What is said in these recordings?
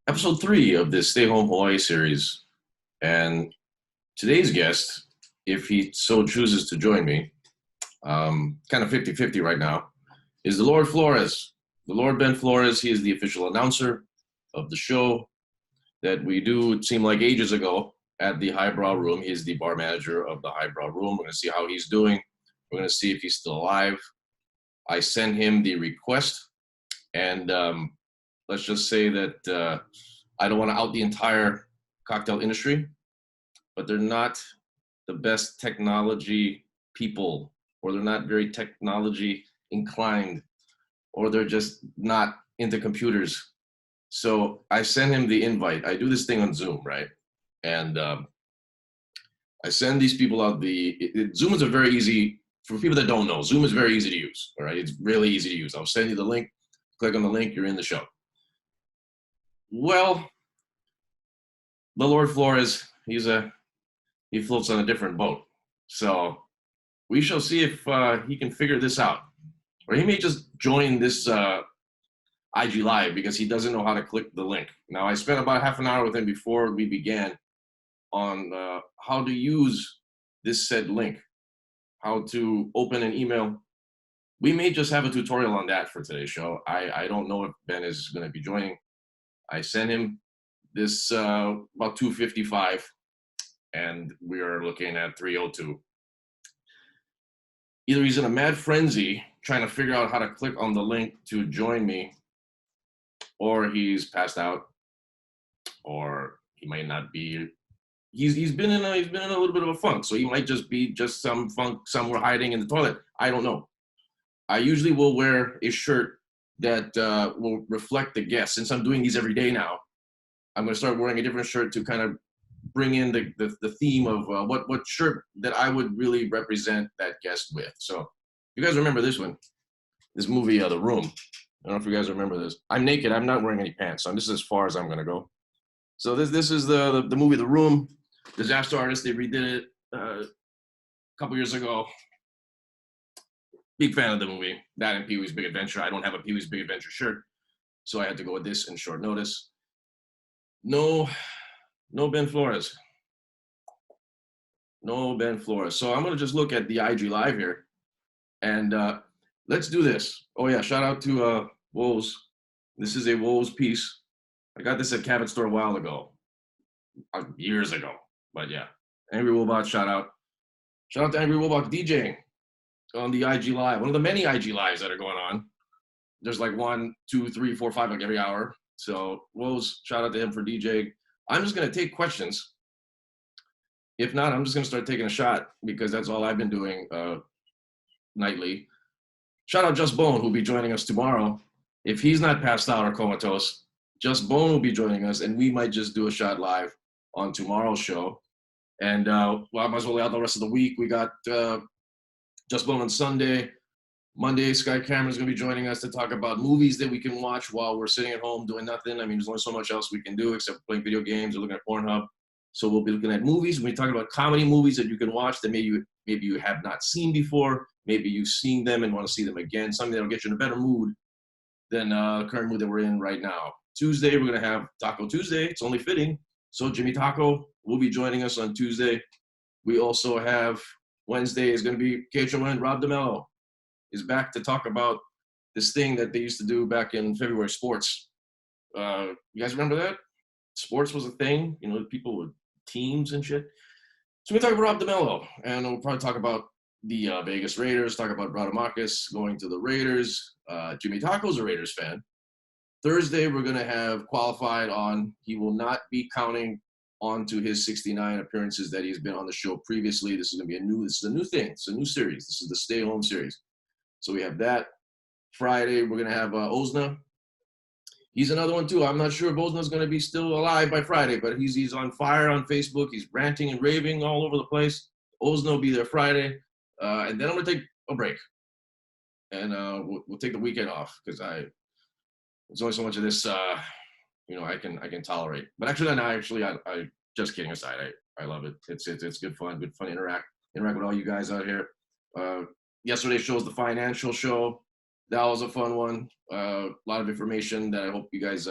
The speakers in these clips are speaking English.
episode 3 of this Stay Home Hawaii series. And today's guest, if he so chooses to join me, kind of 50-50 right now, is the Lord Flores. The Lord Ben Flores, he is the official announcer of the show that we do, it seemed like ages ago, at the Highbrow Room. He's the bar manager of the Highbrow Room. We're going to see how he's doing. We're going to see if he's still alive. I sent him the request, and let's just say that I don't want to out the entire cocktail industry, but they're not the best technology people, or they're not very technology inclined, or they're just not into computers. So I sent him the invite. I do this thing on Zoom, right? And I send these people out Zoom is a very easy, for people that don't know, Zoom is very easy to use, all right? It's really easy to use. I'll send you the link, click on the link, you're in the show. Well, the Lord Flores, he floats on a different boat. So we shall see if he can figure this out. Or he may just join this IG Live because he doesn't know how to click the link. Now, I spent about half an hour with him before we began on how to use this said link, how to open an email. We may just have a tutorial on that for today's show. I don't know if Ben is going to be joining. I sent him this about 2:55, and we are looking at 3:02. Either he's in a mad frenzy trying to figure out how to click on the link to join me, or he's passed out, or he might not be. He's been in a little bit of a funk, so he might just be some funk somewhere hiding in the toilet. I don't know. I usually will wear a shirt that will reflect the guest. Since I'm doing these every day now, I'm going to start wearing a different shirt to kind of bring in the theme of what shirt that I would really represent that guest with. So you guys remember this one, this movie, The Room. I don't know if you guys remember this. I'm naked. I'm not wearing any pants. So this is as far as I'm going to go. So this is the movie The Room. Disaster Artist, they redid it a couple years ago. Big fan of the movie. That and Pee-wee's Big Adventure. I don't have a Pee-wee's Big Adventure shirt, so I had to go with this in short notice. No Ben Flores. No Ben Flores. So I'm going to just look at the IG Live here, and let's do this. Oh, yeah, shout out to Woes. This is a Woes piece. I got this at Cabot Store a while ago, years ago. But yeah, Angry Robot, shout out. Shout out to Angry Robot DJing on the IG Live. One of the many IG Lives that are going on. There's like 1, 2, 3, 4, 5, like every hour. So Woes, shout out to him for DJing. I'm just going to take questions. If not, I'm just going to start taking a shot because that's all I've been doing nightly. Shout out Just Bone, who'll be joining us tomorrow. If he's not passed out or comatose, Just Bone will be joining us, and we might just do a shot live on tomorrow's show. And well, I might as well lay out the rest of the week. We got Just Bone on Sunday. Monday, Sky Cameron's going to be joining us to talk about movies that we can watch while we're sitting at home doing nothing. I mean, there's only so much else we can do except playing video games or looking at Pornhub. So we'll be looking at movies. We'll be talking about comedy movies that you can watch that maybe you have not seen before. Maybe you've seen them and want to see them again. Something that'll get you in a better mood than the current mood that we're in right now. Tuesday, we're going to have Taco Tuesday. It's only fitting. So Jimmy Taco will be joining us on Tuesday. We also have Wednesday is going to be KHON. Rob DeMello is back to talk about this thing that they used to do back in February, sports. You guys remember that? Sports was a thing, you know, people with teams and shit. So we talk about Rob DeMello, and we'll probably talk about the Vegas Raiders, talk about Braudamakis going to the Raiders. Jimmy Taco's a Raiders fan. Thursday, we're going to have qualified on. He will not be counting on to his 69 appearances that he's been on the show previously. This is going to be this is a new thing. It's a new series. This is the Stay Home series. So we have that. Friday, we're going to have Ozna. He's another one, too. I'm not sure if Ozna's going to be still alive by Friday, but he's on fire on Facebook. He's ranting and raving all over the place. Ozna will be there Friday. And then I'm going to take a break. And we'll take the weekend off because there's only so much of this, I can tolerate. But actually, I just kidding aside, I love it. It's good fun interact with all you guys out here. Yesterday's show was the financial show. That was a fun one. A lot of information that I hope you guys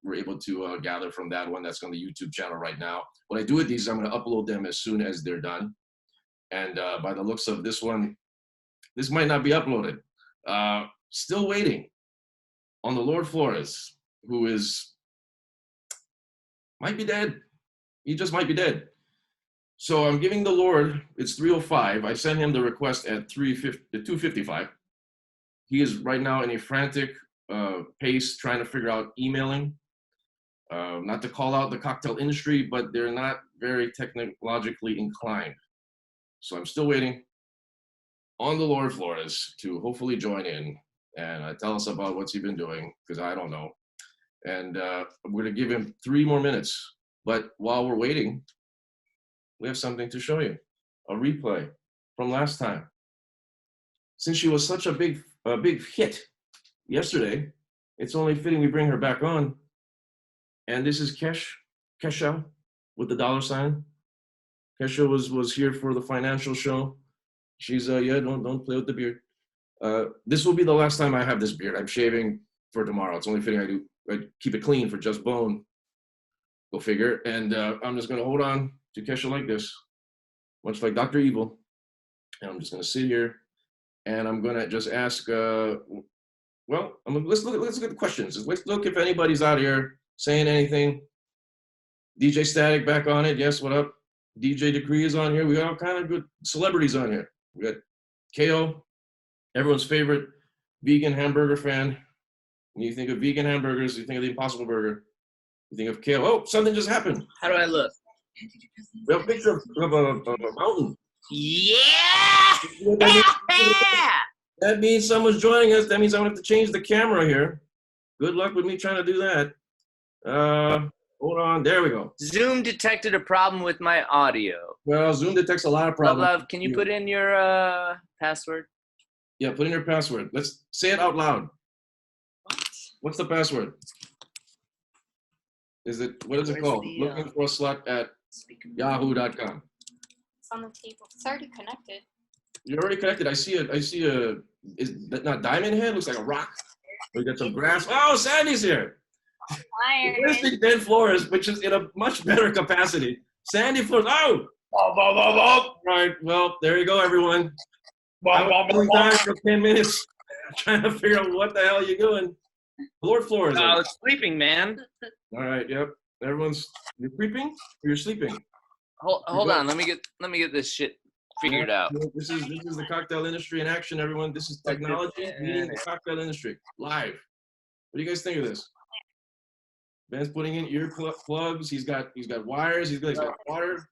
we're able to gather from that one that's on the YouTube channel right now. What I do with these, I'm going to upload them as soon as they're done. And by the looks of this one, this might not be uploaded. Still waiting on the Lord Flores, who might be dead. He just might be dead. So I'm giving the Lord, it's 3:05. I sent him the request at 2:55. He is right now in a frantic pace trying to figure out emailing. Not to call out the cocktail industry, but they're not very technologically inclined. So I'm still waiting on the Lord Flores to hopefully join in and tell us about what's he been doing, because I don't know. And I'm going to give him 3 more minutes. But while we're waiting, we have something to show you, a replay from last time. Since she was such a big hit yesterday, it's only fitting we bring her back on. And this is Kesha with the $. Kesha was here for the financial show. She's yeah, don't play with the beard. This will be the last time I have this beard. I'm shaving for tomorrow. It's only fitting I keep it clean for Just Bone. Go figure. And I'm just gonna hold on to Kesha like this, much like Dr. Evil. And I'm just gonna sit here, and I'm gonna just ask. Well, let's look at the questions. Let's look if anybody's out here saying anything. DJ Static back on it. Yes, what up? DJ Decree is on here. We got all kind of good celebrities on here. We got KO, everyone's favorite vegan hamburger fan. When you think of vegan hamburgers, you think of the Impossible Burger. You think of KO. Oh, something just happened. How do I look? We have a picture of a mountain. Yeah! That means someone's joining us. That means I'm going to have to change the camera here. Good luck with me trying to do that. Hold on. There we go. Zoom detected a problem with my audio. Well, Zoom detects a lot of problems. Love, can you put in your password? Yeah, put in your password. Let's say it out loud. What's the password? What is it called? Looking for a slut at yahoo.com. It's on the table. It's already connected. You're already connected. I see a, is that not diamond head? Looks like a rock. We got some grass. Oh, Sandy's here. Where's the dead Flores, which is in a much better capacity. Sandy Flores. Oh! All right, well, there you go, everyone. I was time for 10 minutes trying to figure out what the hell you're doing. Lord Flores. I was sleeping, man. All right, yep. You're creeping or you're sleeping? Hold on, let me get this shit figured out. This is the cocktail industry in action, everyone. This is technology meeting the cocktail industry live. What do you guys think of this? Ben's putting in ear plugs. He's got wires. He's got water.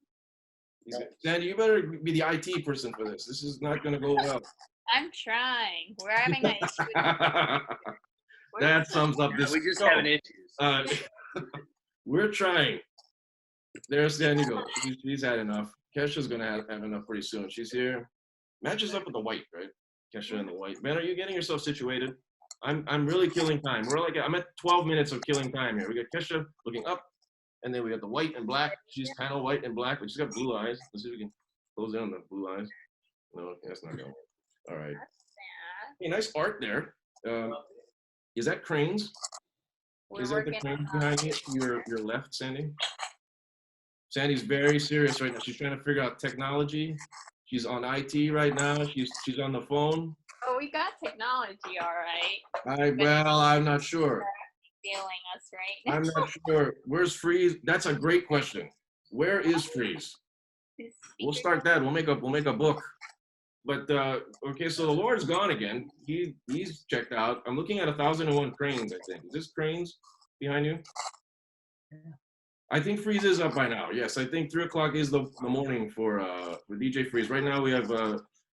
Sandy, you better be the IT person for this. This is not going to go well. I'm trying. We're having an issue. That sums up this. We just having issues. We're trying. There's Sandy go. She's had enough. Kesha's going to have enough pretty soon. She's here. Matches up with the white, right? Kesha and the white. Ben, are you getting yourself situated? I'm really killing time. I'm at 12 minutes of killing time here. We got Kesha looking up, and then we got the white and black. She's kind of white and black, but she's got blue eyes. Let's see if we can close in on the blue eyes. No, that's not going. All right. Hey, nice art there. Is that cranes? Is that the cranes behind you? Your left, Sandy? Sandy's very serious right now. She's trying to figure out technology. She's on IT right now. She's on the phone. Oh, we got technology, all right. I'm not sure. Failing us, right? I'm not sure. Where's Freeze? That's a great question. Where is Freeze? We'll start that. We'll make a book. But okay, so the Lord's gone again. He's checked out. I'm looking at 1,001 cranes. I think. Is this cranes behind you? Yeah. I think Freeze is up by now. Yes, I think 3 o'clock is the morning for DJ Freeze. Right now we have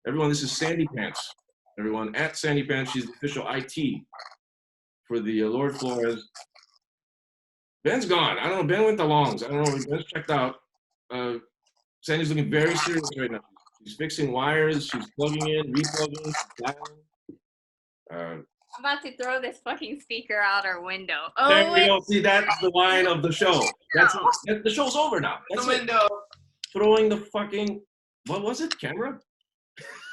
everyone. This is Sandy Pants. Everyone at Sandy Pants. She's the official IT for the Lord Flores. Ben's gone. I don't know. Ben went to Longs. I don't know. Ben's checked out. Sandy's looking very serious right now. She's fixing wires. She's plugging in, replugging. I'm about to throw this fucking speaker out our window. Oh, there we go. See, that's the line of the show. The show's over now. That's the window. Throwing the fucking, what was it? Camera?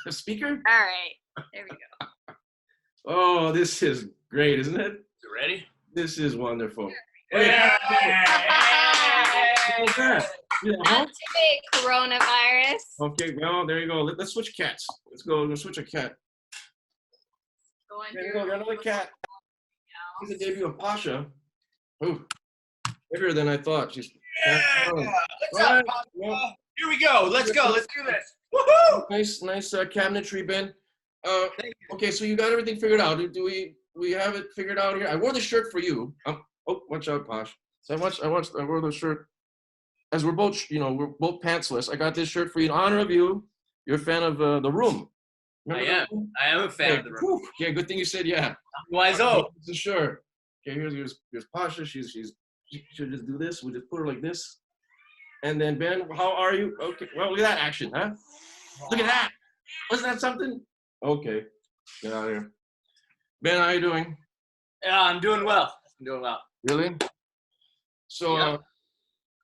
A speaker? All right. There we go. Oh, this is great, isn't it? You ready? This is wonderful. Yeah. Activate coronavirus. Okay, well, there you go. Let's switch cats. Let's go. Let's switch a cat. Going There you through go. Got another cat. Here's the debut of Pasha. Ooh, bigger than I thought. She's What's up, Papa? well, Here we go. Let's go. Let's do this. Woohoo! nice cabinetry, Ben. Thank you. Okay, so you got everything figured out. Do we have it figured out here? I wore the shirt for you. Oh, watch out, Posh. So I wore the shirt. As we're both, we're both pantsless. I got this shirt for you in honor of you. You're a fan of The Room. Remember The Room? I am a fan of the room. Yeah, good thing you said yeah. Why so? For sure. Okay, here's Pasha. She should just do this. We just put her like this. And then Ben, how are you? Okay, well, look at that action, huh? Look at that. Wasn't that something? Okay, get out of here. Ben, how you doing? Yeah, I'm doing well. I'm doing well. Really? So, Yeah.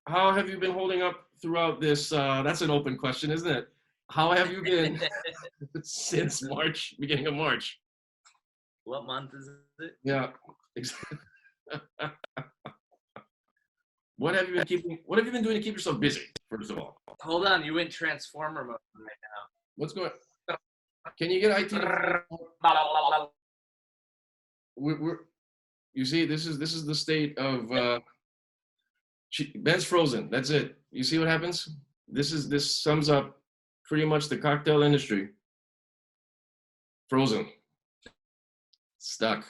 how have you been holding up throughout this? That's an open question, isn't it? How have you been since March, beginning of March? What month is it? Yeah. What have you been doing to keep yourself busy? First of all, Hold on, you went Transformer mode right what's going? Can you get IT? now. You see, this is the state of. Ben's frozen. That's it. You see what happens? This sums up pretty much the cocktail industry. Frozen. Stuck.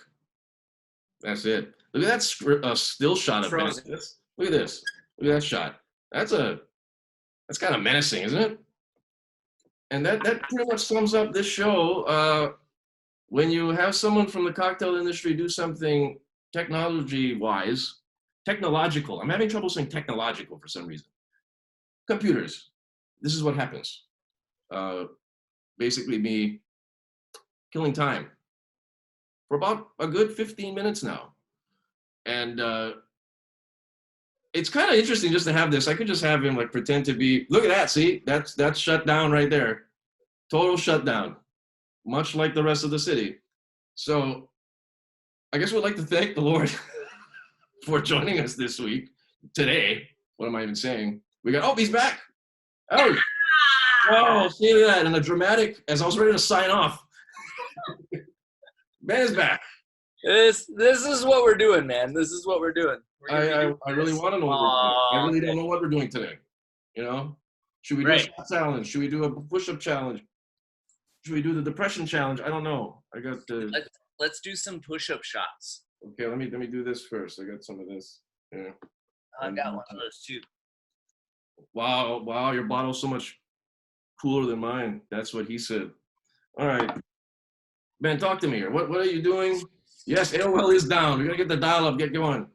That's it. Look at that still shot of Ben. Frozen. Look at this. Look at that shot. That's kind of menacing, isn't it? And that pretty much sums up this show. When you have someone from the cocktail industry do something technological. I'm having trouble saying technological for some reason. Computers. This is what happens. Basically me killing time for about a good 15 minutes now. And it's kind of interesting just to have this. I could just have him like pretend to be, look at that, see? That's shut down right there. Total shutdown, much like the rest of the city. So I guess we'd like to thank the Lord for joining us this week, today. What am I even saying? He's back. Oh, see that? And a dramatic, as I was ready to sign off, Ben is back. This is what we're doing, man. This is what we're doing. I really want to know what we're doing. I really don't know what we're doing today. Should we do a shot challenge? Should we do a push-up challenge? Should we do the depression challenge? I don't know. I got the. Let's do some push-up shots. Okay, let me do this first. I got some of this. Yeah. I got one of those too. Wow, your bottle's so much cooler than mine. That's what he said. All right. Ben, talk to me here. What are you doing? Yes, AOL is down. We're gonna get the dial up, get going.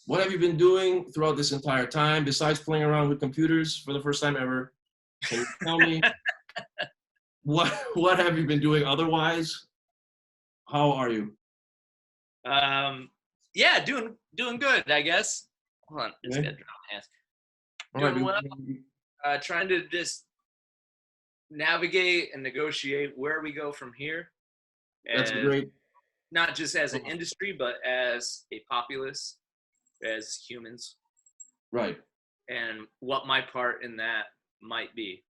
What have you been doing throughout this entire time besides playing around with computers for the first time ever? Can you tell me what have you been doing otherwise? How are you? Yeah, doing good, I guess. Hold on, it's Okay. got dry hands. All right, Doing well. Trying to just navigate and negotiate where we go from here. That's And great. not just as an industry, but as a populace, as humans, Right. and what my part in that might be.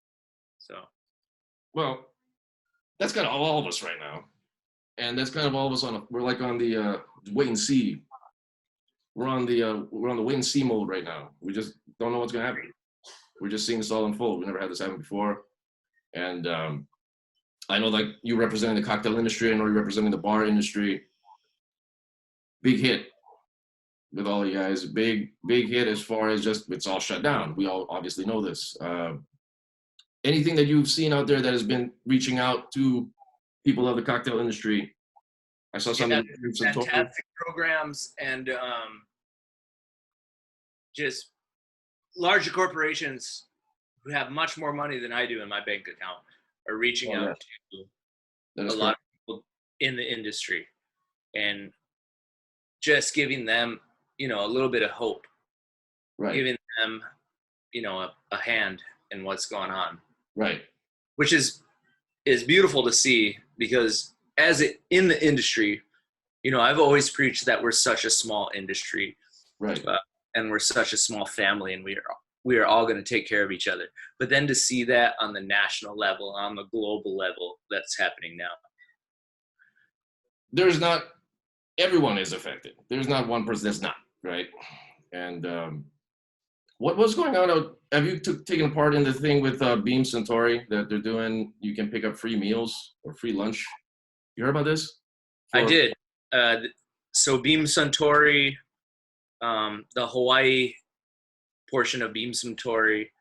So, Well, that's kind of all of us right now. And that's kind of all of us we're like on the wait and see. We're on the wait and see mode right now. We just don't know what's gonna happen. We're just seeing this all unfold. We never had this happen before. And I know like you representing the cocktail industry, I know you're representing the bar industry. Big hit with all you guys. Big hit as far as just it's all shut down. We all obviously know this. Anything that you've seen out there that has been reaching out to people of the cocktail industry? I saw something. fantastic programs and just larger corporations who have much more money than I do in my bank account are reaching out to a lot of people in the industry and just giving them, a little bit of hope, Right. giving them, a hand in what's going on, Right. which is beautiful to see because in the industry, I've always preached that we're such a small industry Right. And we're such a small family, and we are all going to take care of each other. But then to see that on the national level, on the global level, that's happening now. There's not, everyone is affected. There's not one person that's not, right? And what's going on out, have you taken part in the thing with Beam Centauri that they're doing? You can pick up free meals or free lunch. You heard about this? I did. So Beam Centauri, the Hawaii portion of Beam Centauri,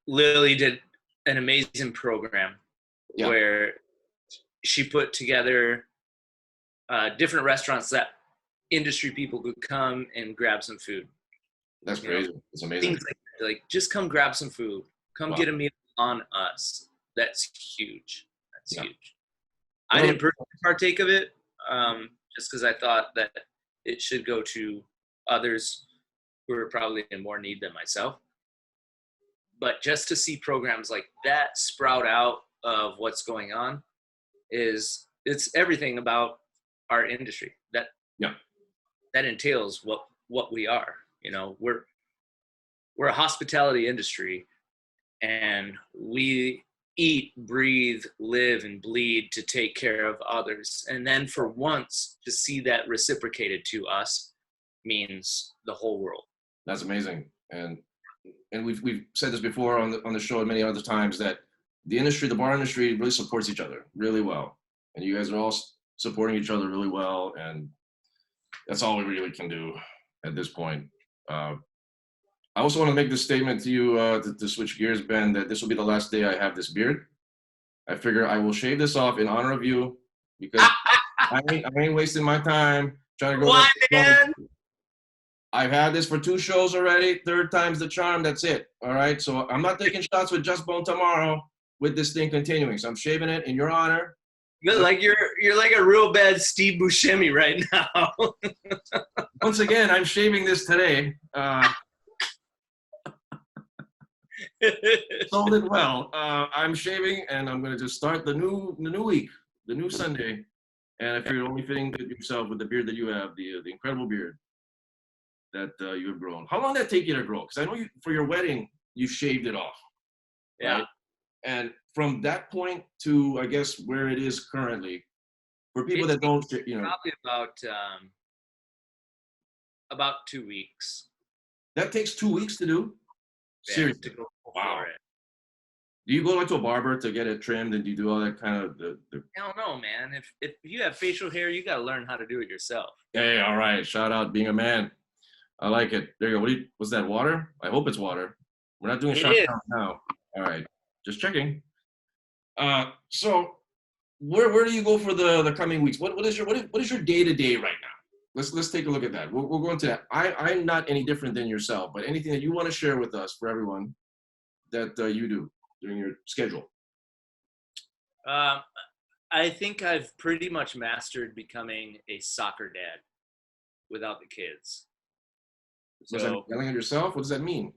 Lily did an amazing program where she put together different restaurants that industry people could come and grab some food. That's crazy. It's amazing. Things like just come grab some food. Come get a meal on us. That's huge. That's huge. I didn't personally partake of it just because I thought that it should go to others who are probably in more need than myself. But just to see programs like that sprout out of what's going on it's everything about our industry that entails what we are. You know, we're a hospitality industry, and we eat, breathe, live, and bleed to take care of others. And then for once to see that reciprocated to us means the whole world. That's amazing. And we've said this before on the show and many other times that the industry, the bar industry, really supports each other really well. And you guys are all supporting each other really well. And that's all we really can do at this point. I also want to make this statement to you to switch gears, Ben, that this will be the last day I have this beard. I figure I will shave this off in honor of you because I ain't wasting my time trying to go. Why, man? I've had this for 2 shows already. 3rd time's the charm. That's it. All right. So I'm not taking shots with Just Bone tomorrow with this thing continuing. So I'm shaving it in your honor. Like you're like a real bad Steve Buscemi right now. Once again, I'm shaving this today. Sold it well. I'm shaving, and I'm going to just start the new week, the new Sunday. And I figured only fitting yourself with the beard that you have, the incredible beard that you have grown. How long did that take you to grow? Because I know for your wedding, you shaved it off. Yeah. Right? And from that point to, I guess, where it is currently, for people that don't, probably about 2 weeks. That takes 2 weeks to do? Seriously? To go wow. Do you go like to a barber to get it trimmed, and do you do all that kind of the I don't know, man. If you have facial hair, you got to learn how to do it yourself. Hey, all right. Shout out being a man. I like it. There you go. Was that water? I hope it's water. We're not doing a shot count now. All right. Just checking. So where do you go for the coming weeks? What is your day-to-day right now? Let's take a look at that. We'll go into that. I'm not any different than yourself, but anything that you want to share with us, for everyone, that you do during your schedule. I think I've pretty much mastered becoming a soccer dad without the kids. So, that yelling at yourself? What does that mean?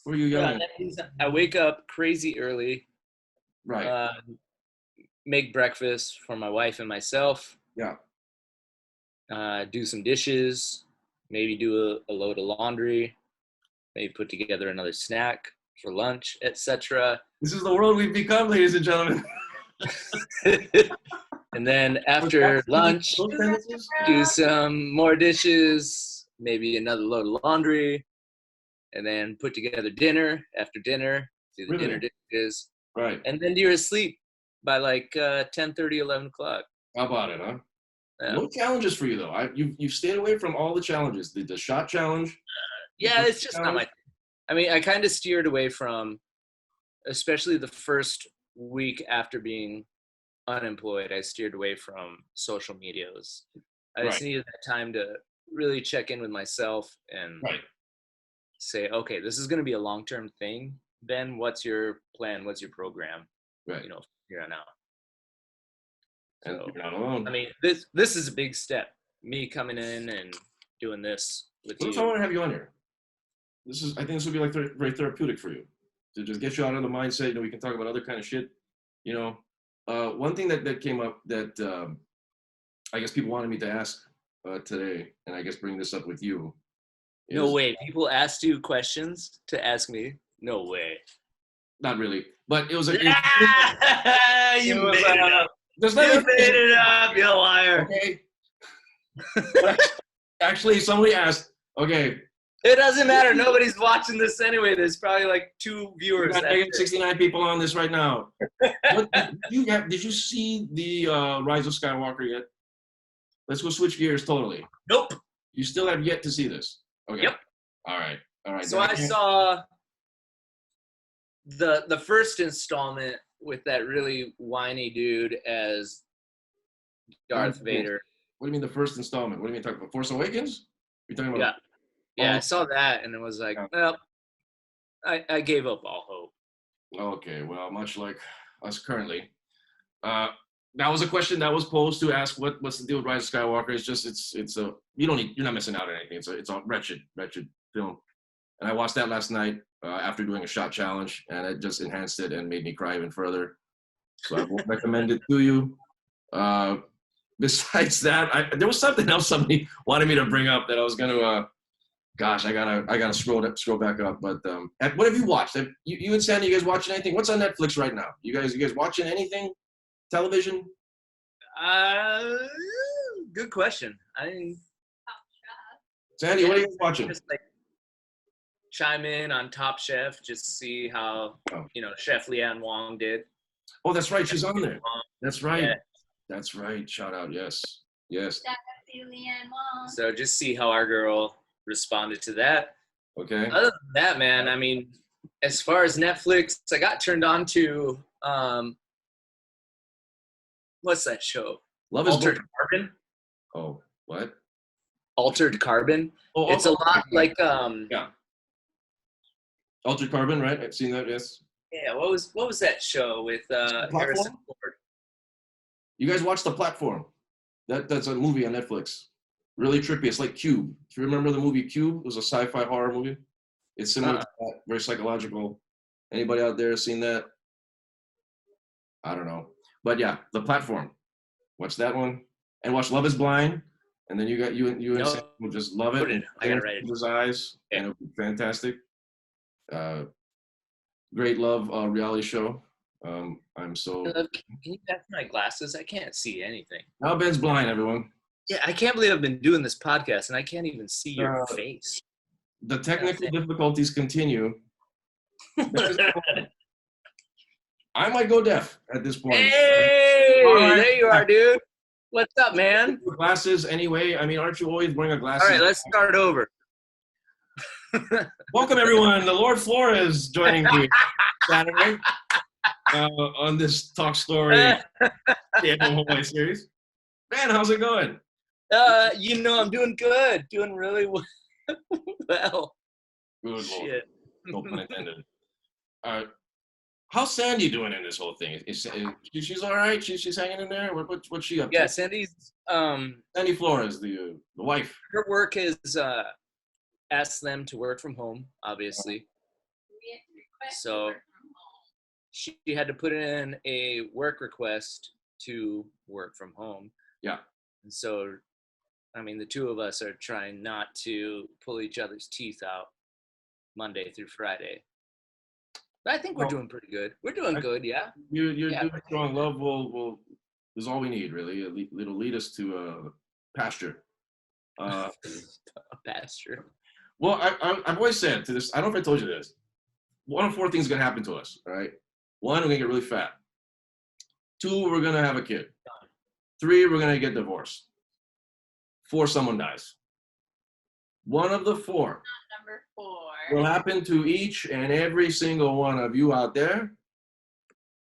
What are you yelling at? I wake up crazy early. Right. Make breakfast for my wife and myself. Yeah. Do some dishes. Maybe do a load of laundry. Maybe put together another snack for lunch, etc. This is the world we've become, ladies and gentlemen. And then after lunch, do some more dishes. Maybe another load of laundry, and then put together dinner. After dinner, do the dinner dishes. Right. And then you're asleep by like 10:30, 11 o'clock. How about it, huh? Yeah. No challenges for you, though. You've stayed away from all the challenges. The shot challenge. Yeah, it's just not my thing. I mean, I kind of steered away from, especially the first week after being unemployed, I steered away from social medias. I just needed that time to really check in with myself and say, okay, this is going to be a long-term thing. Ben, what's your plan? What's your program? Right. Here on out. And So, you're not alone. I mean, this is a big step. Me coming in and doing this with you. What if I want to have you on here? I think this would be like very therapeutic for you to just get you out of the mindset. We can talk about other kind of shit. One thing that came up that I guess people wanted me to ask today, and I guess bring this up with you. No way. People asked you questions to ask me? No way. Not really, but it was a. You made it up. There's You nothing. made it up, you liar. Okay. Actually, somebody asked. Okay. It doesn't matter. Nobody's watching this anyway. There's probably like 2 viewers. We got 69 people on this right now. Did you see the Rise of Skywalker yet? Let's go switch gears totally. Nope. You still have yet to see this. Okay. Yep. All right. So I saw the first installment with that really whiny dude as Darth Vader. What do you mean the first installment? What do you mean talking about Force Awakens? You're talking about? Yeah, I saw that and it was like, well, I gave up all hope. Okay, well, much like us currently. That was a question that was posed to ask what's the deal with Rise of Skywalker. It's just you're not missing out on anything. It's a wretched film. And I watched that last night after doing a shot challenge, and it just enhanced it and made me cry even further. So I won't recommend it to you. Besides that, there was something else somebody wanted me to bring up that I was gonna. Gosh, I gotta scroll back up. But what have you watched? You and Sandy, you guys watching anything? What's on Netflix right now? You guys watching anything? Television? Good question. Sandy, what are you guys watching? Just like chime in on Top Chef, just see how Chef Leanne Wong did. Oh, that's right. She's on there. That's right. Yeah. That's right. Shout out. Yes. Leanne Wong. So just see how our girl responded to that. Okay. Other than that, man, I mean, as far as Netflix, I got turned on to what's that show? Love is Altered Carbon. Oh, what? Altered Carbon. Oh, it's a lot like yeah. Altered Carbon, right? I've seen that. Yes. Yeah. What was that show with Harrison Ford? You guys watch The Platform? That's a movie on Netflix. Really trippy. It's like Cube. If you remember the movie Cube, it was a sci-fi horror movie. It's similar to that, very psychological. Anybody out there seen that? I don't know. But yeah, The Platform. Watch that one. And watch Love is Blind. And then you and Sam will just love it. I gotta write it. His eyes. Yeah. And it'll be fantastic. Great love reality show. I'm so. Can you pass my glasses? I can't see anything. Now Ben's blind, everyone. Yeah, I can't believe I've been doing this podcast and I can't even see your face. The technical difficulties continue. I might go deaf at this point. Hey, there you are, dude. What's up, man? Glasses anyway. I mean, aren't you always wearing a glasses? All right, let's start over. Welcome, everyone. The Lord Flores joining me Saturday on this Talk Story Hawaii series. Man, how's it going? I'm doing good. Doing really well. Good. Shit. No pun intended. How's Sandy doing in this whole thing? She's all right? She's hanging in there? What's she up to? Yeah, Sandy's Sandy Flores, the wife. Her work has asked them to work from home, obviously. So she had to put in a work request to work from home. Yeah. And so, I mean, the two of us are trying not to pull each other's teeth out Monday through Friday. But I think we're doing pretty good. We're doing good, yeah. You're doing strong. Love will is all we need, really. It'll lead us to pasture. A pasture. Well, I've always said to this, I don't know if I told you this. One of four things is going to happen to us, all right? One, we're going to get really fat. Two, we're going to have a kid. Three, we're going to get divorced. Four, someone dies. One of the four Number 4 will happen to each and every single one of you out there.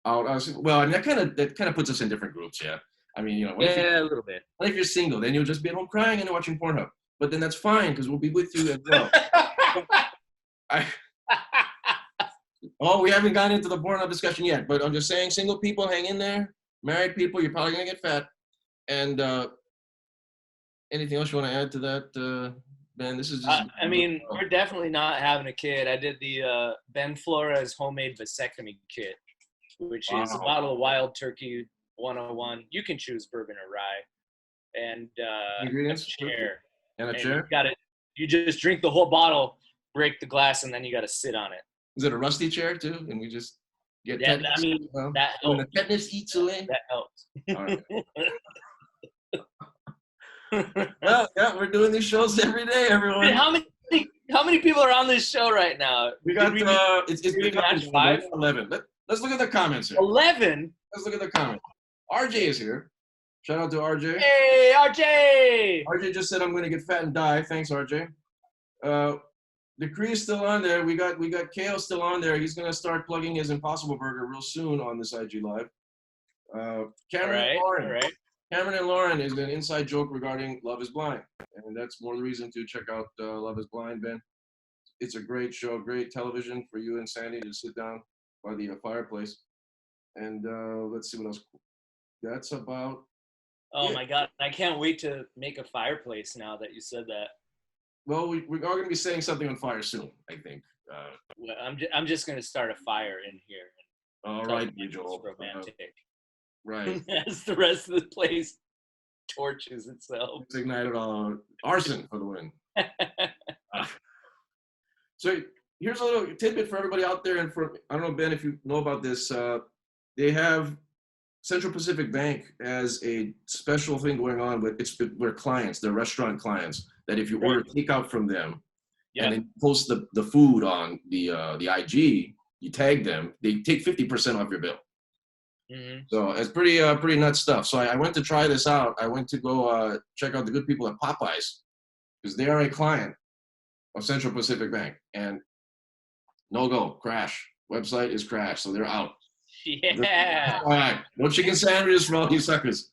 Well, and that kind of puts us in different groups, yeah. I mean, a little bit. What if you're single? Then you'll just be at home crying and watching Pornhub. But then that's fine because we'll be with you as well. We haven't gotten into the Pornhub discussion yet, but I'm just saying, single people, hang in there. Married people, you're probably gonna get fat. And anything else you want to add to that, Ben? This is just. We're definitely not having a kid. I did the Ben Flores homemade vasectomy kit, which is a bottle of Wild Turkey 101. You can choose bourbon or rye. and Ingredients? a chair. And a And chair? you just drink the whole bottle, break the glass, and then you got to sit on it. Is it a rusty chair too? And we just get Yeah, tetanus? I mean, that when the helps. tetanus eats away? That helps. All right. Well, yeah, we're doing these shows every day, everyone. How many people are on this show right now? We got it's we becoming match 5? 11. Let's look at the comments here. 11. Let's look at the comments. RJ is here. Shout out to RJ. Hey, RJ! RJ just said I'm going to get fat and die. Thanks, RJ. The Cree is still on there. We got Kale still on there. He's going to start plugging his Impossible Burger real soon on this IG Live. Cameron and Lauren. All right. Cameron and Lauren is an inside joke regarding Love is Blind. And that's more the reason to check out Love is Blind, Ben. It's a great show, great television for you and Sandy to sit down by the fireplace. And let's see what else. That's about. Oh my God! I can't wait to make a fireplace now that you said that. Well, we are going to be setting something on fire soon, I think. Well, I'm just going to start a fire in here. All right, Joel. Romantic. Right. As the rest of the place torches itself. Let's ignite it all. Arson for the win. So here's a little tidbit for everybody out there, and for I don't know, Ben, if you know about this. They have Central Pacific Bank as a special thing going on with their clients, their restaurant clients, that if you order takeout from them and then post the food on the IG, you tag them, they take 50% off your bill. Mm-hmm. So it's pretty nuts stuff. So I went to try this out. I went to go check out the good people at Popeyes because they are a client of Central Pacific Bank, and no go, crash. Website is crashed, so they're out. Yeah. All right. No chicken sandwiches for all you suckers.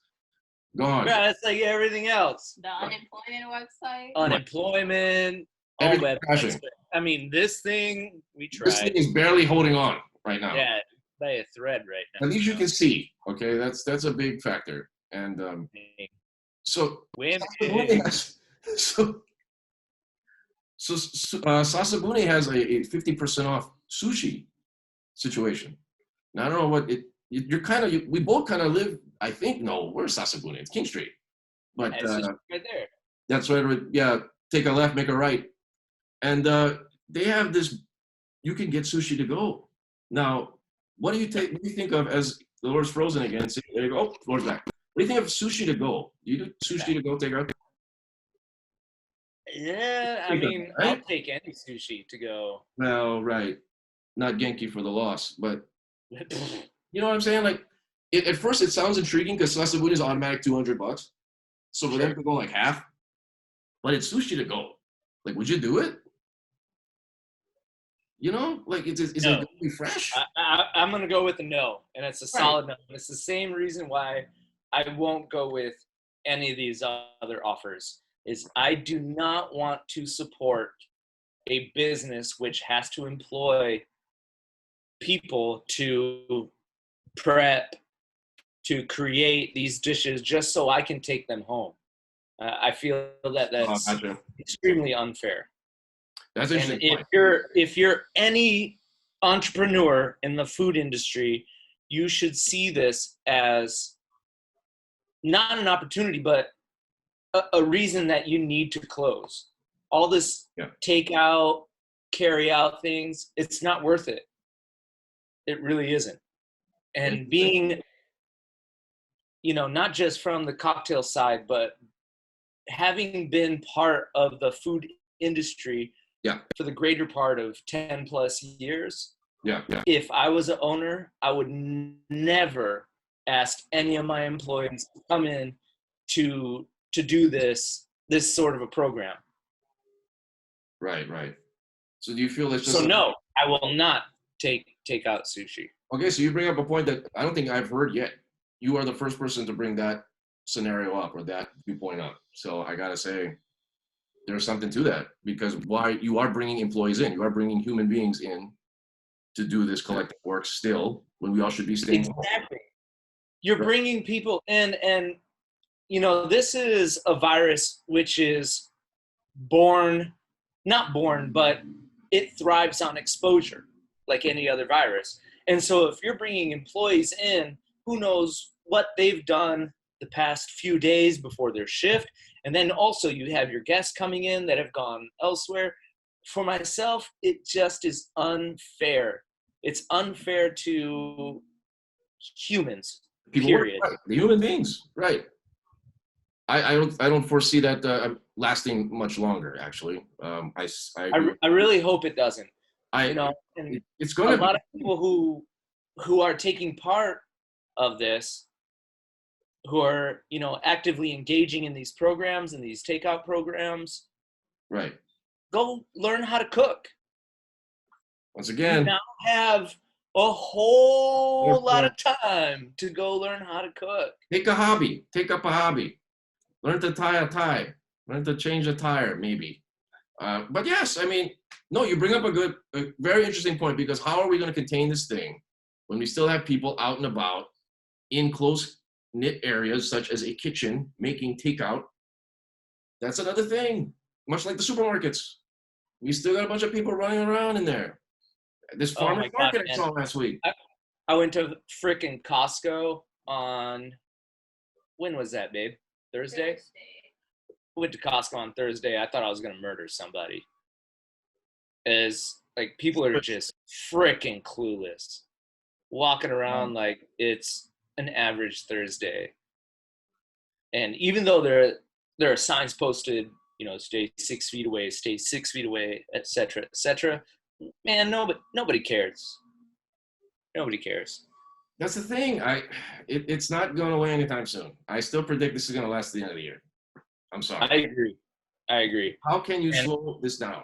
Gone. Yeah, that's like everything else. The unemployment website. Unemployment. All websites. I mean, this thing we tried. This thing is barely holding on right now. Yeah, by a thread right now. At least you can see. Okay, that's a big factor. And so Sasabuni has a 50% off sushi situation. Now I don't know what you're kind of. We both kind of live. I think no, we're Sasabuni. It's King Street, but it's just right there. That's right. Yeah, take a left, make a right, and they have this. You can get sushi to go. Now, what do you think of as the Lord's frozen again? See, there you go. Oh, Lord's back. What do you think of sushi to go? Do you do sushi to go? Take out. Yeah, I mean, right? I'll take any sushi to go. Well, right. Not Genki for the loss, but you know what I'm saying? Like, at first it sounds intriguing because Sasabuni is automatic $200. So for them to go like half, but it's sushi to go. Like, would you do it? You know, like, is it going to be fresh? I'm going to go with a no, and it's a solid no. It's the same reason why I won't go with any of these other offers. Is I do not want to support a business which has to employ people to prep, to create these dishes just so I can take them home. I feel that that's extremely unfair. That's interesting. And if you're any entrepreneur in the food industry, you should see this as not an opportunity, but a reason that you need to close. All this takeout, carry out things, it's not worth it. It really isn't. And being, not just from the cocktail side, but having been part of the food industry for the greater part of 10 plus years, if I was an owner, I would never ask any of my employees to come in to do this sort of a program. Right. So do you feel that's just so? No, I will not take out sushi. Okay, so you bring up a point that I don't think I've heard yet. You are the first person to bring that scenario up or that viewpoint up. So I gotta say, there's something to that because why you are bringing employees in, you are bringing human beings in to do this collective work still when we all should be staying home. You're bringing people in, and this is a virus which is not born, but it thrives on exposure like any other virus. And so if you're bringing employees in, who knows what they've done the past few days before their shift. And then also you have your guests coming in that have gone elsewhere. For myself, it just is unfair. It's unfair to humans, People, period. right, the human beings, right? I don't foresee that lasting much longer. Actually, I agree. I really hope it doesn't. I You know, and it's a going to lot be. of people who are taking part of this, who are, you know, actively engaging in these programs and these takeout programs, Right. go learn how to cook. Once You again, now have a whole Good lot point. of time to go learn how to cook. take a hobby. Take up a hobby. Learn to tie a tie. Learn to change a tire, maybe. But yes, I mean, no, you bring up a very interesting point, because how are we going to contain this thing when we still have people out and about in close knit areas such as a kitchen making takeout? That's another thing. Much like the supermarkets, we still got a bunch of people running around in there. This Oh farmer's my God, market I man. saw last week. I went to frickin' Costco on, when was that, babe? Thursday? I went to Costco on Thursday. I thought I was gonna murder somebody. As like, people are just frickin' clueless, walking around like it's an average Thursday. And even though there are signs posted, you know, stay 6 feet away, stay 6 feet away, etc., etc., man, nobody cares. Nobody cares. That's the thing. It's not going away anytime soon. I still predict this is going to last the end of the year. I'm sorry. I agree. How can you And- slow this down,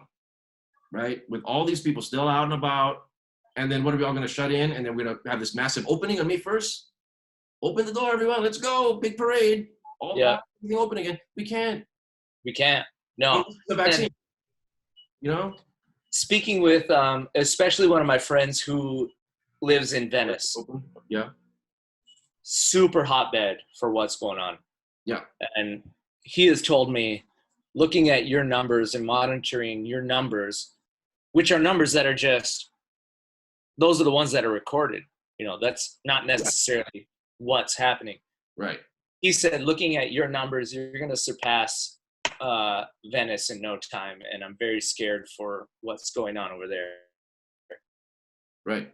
right? With all these people still out and about, and then what are we all going to shut in? And then we're going to have this massive opening on May 1st? Open the door, everyone. Let's go. Big parade. All Yeah. everything open again. We can't. We can't. No. The vaccine. And You know? speaking with especially one of my friends who lives in Venice, Open. Yeah. super hotbed for what's going on. Yeah. And he has told me, looking at your numbers and monitoring your numbers, which are numbers that are just, those are the ones that are recorded. You know, that's not necessarily what's happening. Right. He said, looking at your numbers, you're going to surpass Venice in no time. And I'm very scared for what's going on over there. Right.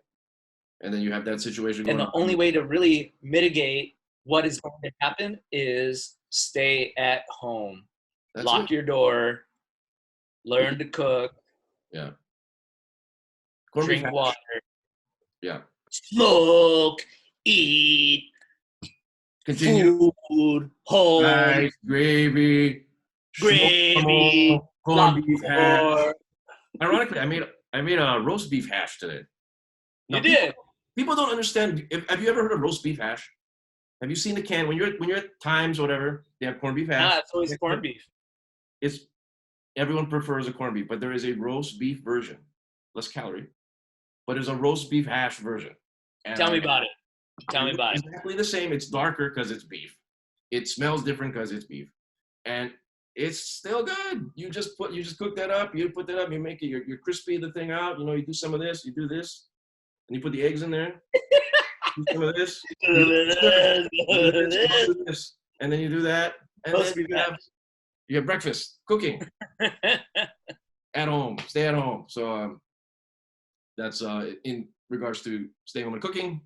And then you have that situation And going the on. only way to really mitigate what is going to happen is stay at home. That's Lock it. your door. Learn to cook. Yeah. Corned beef Drink hash. water. Yeah. Smoke. Eat. Continue. Food. Home. Rice, gravy, Gravy, corned beef hash. Or, Ironically, I made a roast beef hash today. Now, you did. People don't understand. Have you ever heard of roast beef hash? Have you seen the can when you're at Times or whatever? They have corned beef hash. Nah, it's always corned beef. It's everyone prefers a corned beef, but there is a roast beef version, less calorie, but there's a roast beef hash version. And Tell me about it. Tell me about it. Exactly the same. It's darker because it's beef. It smells different because it's beef, and it's still good. You just cook that up. You put that up. You make it. You're crispy the thing out. You know, you do some of this. You do this, and you put the eggs in there. Do some of this. You do this, and then you do that, and then you have breakfast cooking at home. Stay at home. So that's in regards to staying home and cooking.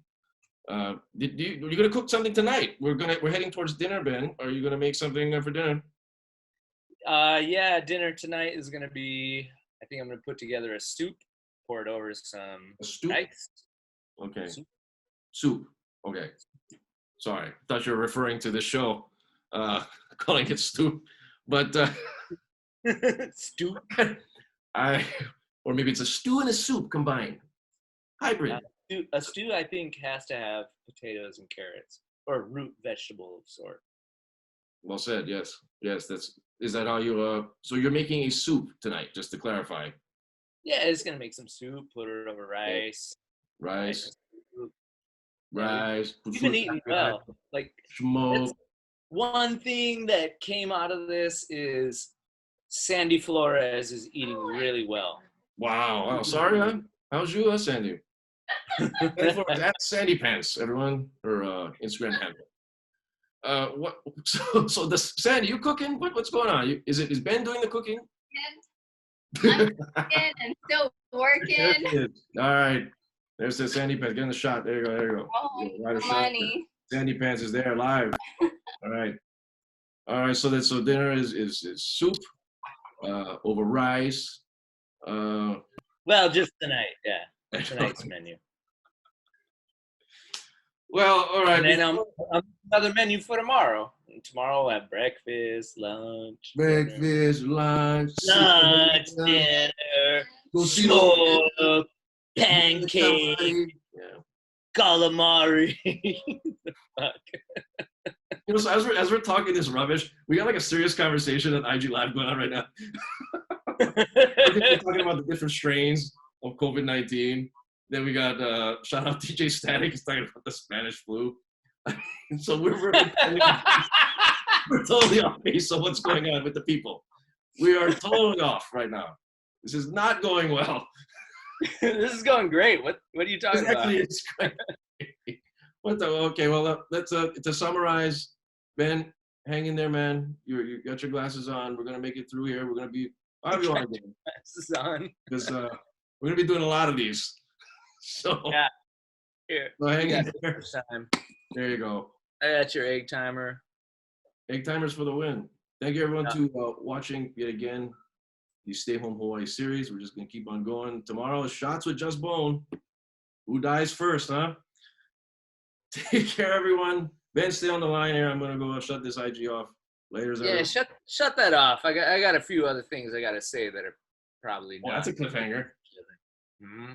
Are you gonna cook something tonight? We're heading towards dinner, Ben. Are you gonna make something for dinner? Yeah, dinner tonight is gonna be, I think I'm gonna put together a soup, pour it over some A soup? rice. Okay. Soup. Soup. Okay. Sorry, thought you were referring to the show, calling it stew, but Stew. or maybe it's a stew and a soup combined, hybrid. A stew, I think, has to have potatoes and carrots, or a root vegetable of sort. Well said. Yes. Yes. Is that how you? So you're making a soup tonight, just to clarify. Yeah, it's gonna make some soup, put it over rice. Rice. Soup. Rice. You've been eating well. Like, Smoke. one thing that came out of this is Sandy Flores is eating really well. Wow. Wow. Sorry, huh? How's you, Sandy? That's Sandy Pants, everyone. Her Instagram handle. what? So Sandy, you cooking? What's going on? Is Ben doing the cooking? I'm cooking and still working. All right. There's the Sandy Pants. Get in the shot. There you go. There you go. Oh, Right, money. Sandy Pants is there live. All right. All right. So dinner is soup over rice. Well, just tonight. Yeah, tonight's menu. Well, all right. And then another menu for tomorrow. And tomorrow we'll have breakfast, lunch, lunch, dinner, smoke, pancake, calamari. Fuck. You know, so as we're talking this rubbish, we got like a serious conversation on IG Live going on right now. We're talking about the different strains of COVID-19. Then we got shout out DJ Static. He's talking about the Spanish flu. So we're totally off base on what's going on with the people. We are totally off right now. This is not going well. This is going great. What are you talking about? It's great. Okay, well, let's to summarize, Ben, hang in there, man. You got your glasses on. We're gonna make it through here. We're gonna be however you want to do. Glasses on. Because we're gonna be doing a lot of these. So yeah, here. So hang in there. Time. There you go. I got your egg timer. Egg timers for the win. Thank you everyone to watching yet again the Stay Home Hawaii series. We're just gonna keep on going. Tomorrow is Shots with Just Bone. Who dies first, huh? Take care, everyone. Ben, stay on the line here. I'm gonna go shut this IG off. Later. Yeah, shut that off. I got a few other things I gotta say that are probably. Well, that's a cliffhanger. Mm-hmm.